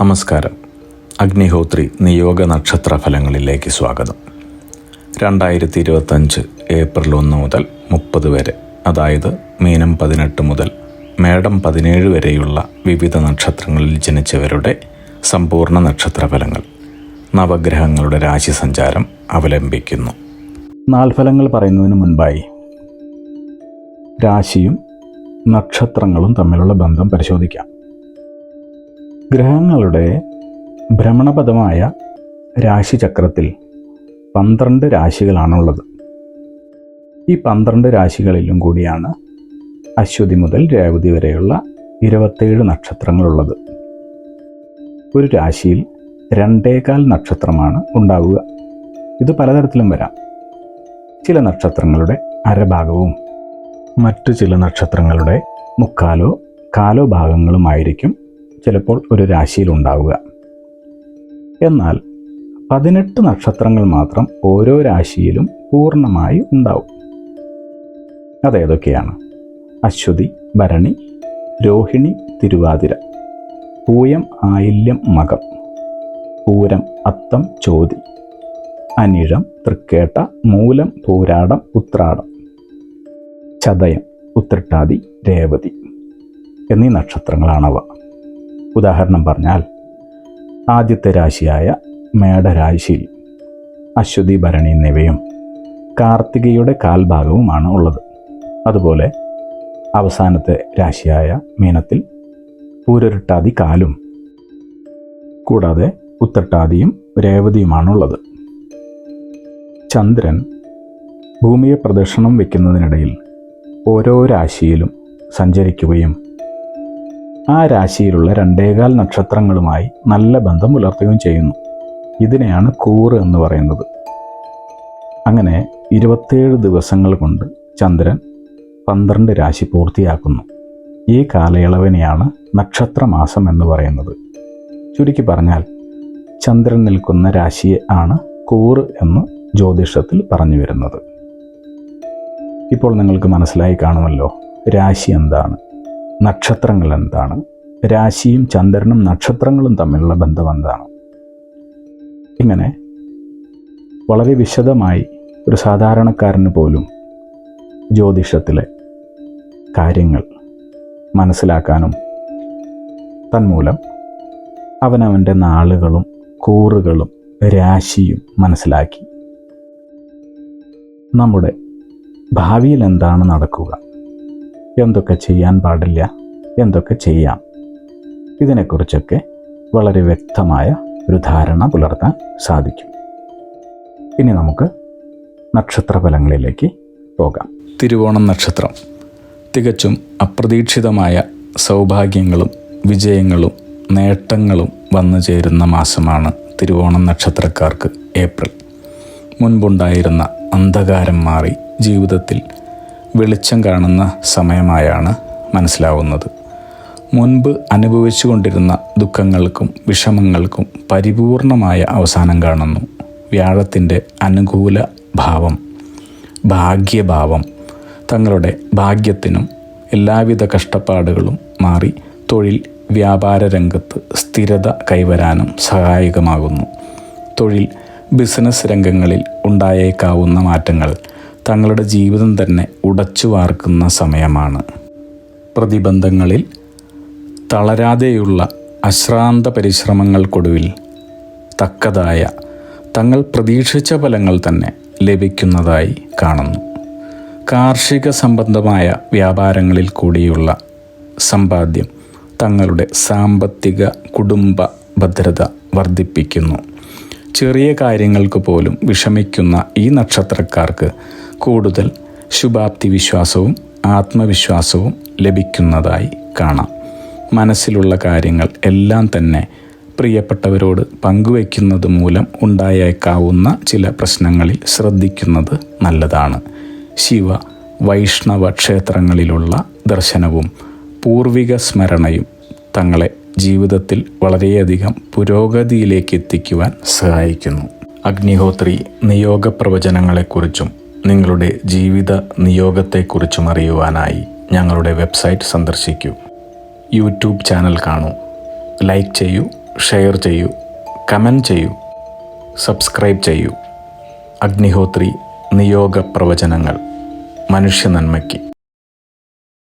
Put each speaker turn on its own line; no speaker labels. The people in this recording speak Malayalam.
നമസ്കാരം. അഗ്നിഹോത്രി നിയോഗ നക്ഷത്ര ഫലങ്ങളിലേക്ക് സ്വാഗതം. 2025 ഏപ്രിൽ 1 മുതൽ 30 വരെ, അതായത് മീനം 18 മുതൽ മേടം 17 വരെയുള്ള വിവിധ നക്ഷത്രങ്ങളിൽ ജനിച്ചവരുടെ സമ്പൂർണ്ണ നക്ഷത്രഫലങ്ങൾ നവഗ്രഹങ്ങളുടെ രാശി സഞ്ചാരം അവലംബിക്കുന്നു. നാൽഫലങ്ങൾ പറയുന്നതിന് മുൻപായി രാശിയും നക്ഷത്രങ്ങളും തമ്മിലുള്ള ബന്ധം പരിശോധിക്കാം. ഗ്രഹങ്ങളുടെ ഭ്രമണപഥമായ രാശിചക്രത്തിൽ 12 രാശികളാണുള്ളത്. ഈ 12 രാശികളിലും കൂടിയാണ് അശ്വതി മുതൽ രേവതി വരെയുള്ള 27 നക്ഷത്രങ്ങളുള്ളത്. ഒരു രാശിയിൽ 2.25 നക്ഷത്രമാണ് ഉണ്ടാവുക. ഇത് പലതരത്തിലും വരാം. ചില നക്ഷത്രങ്ങളുടെ അരഭാഗവും മറ്റു ചില നക്ഷത്രങ്ങളുടെ മുക്കാലോ കാലോ ഭാഗങ്ങളുമായിരിക്കും ചിലപ്പോൾ ഒരു രാശിയിൽ ഉണ്ടാവുക. എന്നാൽ 18 നക്ഷത്രങ്ങൾ മാത്രം ഓരോ രാശിയിലും പൂർണ്ണമായി ഉണ്ടാവും. അതേതൊക്കെയാണ്? അശ്വതി, ഭരണി, രോഹിണി, തിരുവാതിര, പൂയം, ആയില്യം, മകം, പൂരം, അത്തം, ചോതി, അനിഴം, തൃക്കേട്ട, മൂലം, പൂരാടം, ഉത്രാടം, ചതയം, ഉത്രട്ടാതി, രേവതി എന്നീ നക്ഷത്രങ്ങളാണവ. ഉദാഹരണം പറഞ്ഞാൽ, ആദ്യത്തെ രാശിയായ മേടരാശിയിൽ അശ്വതി, ഭരണി എന്നിവയും കാർത്തികയുടെ കാൽഭാഗവുമാണ് ഉള്ളത്. അതുപോലെ അവസാനത്തെ രാശിയായ മീനത്തിൽ പൂരൊരുട്ടാതി കാലും കൂടാതെ ഉത്രട്ടാതിയും രേവതിയുമാണുള്ളത്. ചന്ദ്രൻ ഭൂമിയെ പ്രദക്ഷിണം വയ്ക്കുന്നതിനിടയിൽ ഓരോ രാശിയിലും സഞ്ചരിക്കുകയും ആ രാശിയിലുള്ള 2.25 നക്ഷത്രങ്ങളുമായി നല്ല ബന്ധം പുലർത്തുകയും ചെയ്യുന്നു. ഇതിനെയാണ് കൂറ് എന്ന് പറയുന്നത്. അങ്ങനെ 27 ദിവസങ്ങൾ കൊണ്ട് ചന്ദ്രൻ 12 രാശി പൂർത്തിയാക്കുന്നു. ഈ കാലയളവിനെയാണ് നക്ഷത്രമാസം എന്ന് പറയുന്നത്. ചുരുക്കി പറഞ്ഞാൽ, ചന്ദ്രൻ നിൽക്കുന്ന രാശിയെ ആണ് കൂറ് എന്ന് ജ്യോതിഷത്തിൽ പറഞ്ഞു വരുന്നത്. ഇപ്പോൾ നിങ്ങൾക്ക് മനസ്സിലായി കാണുമല്ലോ രാശി എന്താണ്, നക്ഷത്രങ്ങൾ എന്താണ്, രാശിയും ചന്ദ്രനും നക്ഷത്രങ്ങളും തമ്മിലുള്ള ബന്ധം എന്താണ്. ഇങ്ങനെ വളരെ വിശദമായി ഒരു സാധാരണക്കാരന് പോലും ജ്യോതിഷത്തിലെ കാര്യങ്ങൾ മനസ്സിലാക്കാനും തന്മൂലം അവനവൻ്റെ നാളുകളും കൂറുകളും രാശിയും മനസ്സിലാക്കി നമ്മുടെ ഭാവിയിൽ എന്താണ് നടക്കുക, എന്തൊക്കെ ചെയ്യാൻ പാടില്ല, എന്തൊക്കെ ചെയ്യാം, ഇതിനെക്കുറിച്ചൊക്കെ വളരെ വ്യക്തമായ ഒരു ധാരണ പുലർത്താൻ സാധിക്കും. ഇനി നമുക്ക് നക്ഷത്രഫലങ്ങളിലേക്ക് പോകാം. തിരുവോണം നക്ഷത്രം തികച്ചും അപ്രതീക്ഷിതമായ സൗഭാഗ്യങ്ങളും വിജയങ്ങളും നേട്ടങ്ങളും വന്നു ചേരുന്ന മാസമാണ് തിരുവോണം നക്ഷത്രക്കാർക്ക് ഏപ്രിൽ. മുൻപുണ്ടായിരുന്ന അന്ധകാരം മാറി ജീവിതത്തിൽ വെളിച്ചം കാണുന്ന സമയമായാണ് മനസ്സിലാവുന്നത്. മുൻപ് അനുഭവിച്ചു കൊണ്ടിരുന്ന ദുഃഖങ്ങൾക്കും വിഷമങ്ങൾക്കും പരിപൂർണമായ അവസാനം കാണുന്നു. വ്യാഴത്തിൻ്റെ അനുകൂല ഭാവം, ഭാഗ്യഭാവം, തങ്ങളുടെ ഭാഗ്യത്തിനും എല്ലാവിധ കഷ്ടപ്പാടുകളും മാറി തൊഴിൽ വ്യാപാര രംഗത്ത് സ്ഥിരത കൈവരാനും സഹായകമാകുന്നു. തൊഴിൽ ബിസിനസ് രംഗങ്ങളിൽ ഉണ്ടായേക്കാവുന്ന മാറ്റങ്ങൾ തങ്ങളുടെ ജീവിതം തന്നെ ഉടച്ചു വാർക്കുന്ന സമയമാണ്. പ്രതിബന്ധങ്ങളിൽ തളരാതെയുള്ള അശ്രാന്ത പരിശ്രമങ്ങൾക്കൊടുവിൽ തക്കതായ തങ്ങൾ പ്രതീക്ഷിച്ച ഫലങ്ങൾ തന്നെ ലഭിക്കുന്നതായി കാണുന്നു. കാർഷിക സംബന്ധമായ വ്യാപാരങ്ങളിൽ കൂടിയുള്ള സമ്പാദ്യം തങ്ങളുടെ സാമ്പത്തിക കുടുംബ ഭദ്രത വർദ്ധിപ്പിക്കുന്നു. ചെറിയ കാര്യങ്ങൾക്ക് പോലും വിഷമിക്കുന്ന ഈ നക്ഷത്രക്കാർക്ക് കൂടുതൽ ശുഭാപ്തി വിശ്വാസവും ആത്മവിശ്വാസവും ലഭിക്കുന്നതായി കാണാം. മനസ്സിലുള്ള കാര്യങ്ങൾ എല്ലാം തന്നെ പ്രിയപ്പെട്ടവരോട് പങ്കുവയ്ക്കുന്നത് മൂലം ഉണ്ടായേക്കാവുന്ന ചില പ്രശ്നങ്ങളിൽ ശ്രദ്ധിക്കുന്നത് നല്ലതാണ്. ശിവ വൈഷ്ണവ ക്ഷേത്രങ്ങളിലുള്ള ദർശനവും പൂർവിക സ്മരണയും തങ്ങളെ ജീവിതത്തിൽ വളരെയധികം പുരോഗതിയിലേക്ക് എത്തിക്കുവാൻ സഹായിക്കുന്നു. അഗ്നിഹോത്രി നിയോഗ പ്രവചനങ്ങളെക്കുറിച്ചും നിങ്ങളുടെ ജീവിത നിയോഗത്തെക്കുറിച്ചും അറിയുവാനായി ഞങ്ങളുടെ വെബ്സൈറ്റ് സന്ദർശിക്കൂ. യൂട്യൂബ് ചാനൽ കാണൂ, ലൈക്ക് ചെയ്യൂ, ഷെയർ ചെയ്യൂ, കമൻറ്റ് ചെയ്യൂ, സബ്സ്ക്രൈബ് ചെയ്യൂ. അഗ്നിഹോത്രി നിയോഗ പ്രവചനങ്ങൾ മനുഷ്യ നന്മയ്ക്ക്.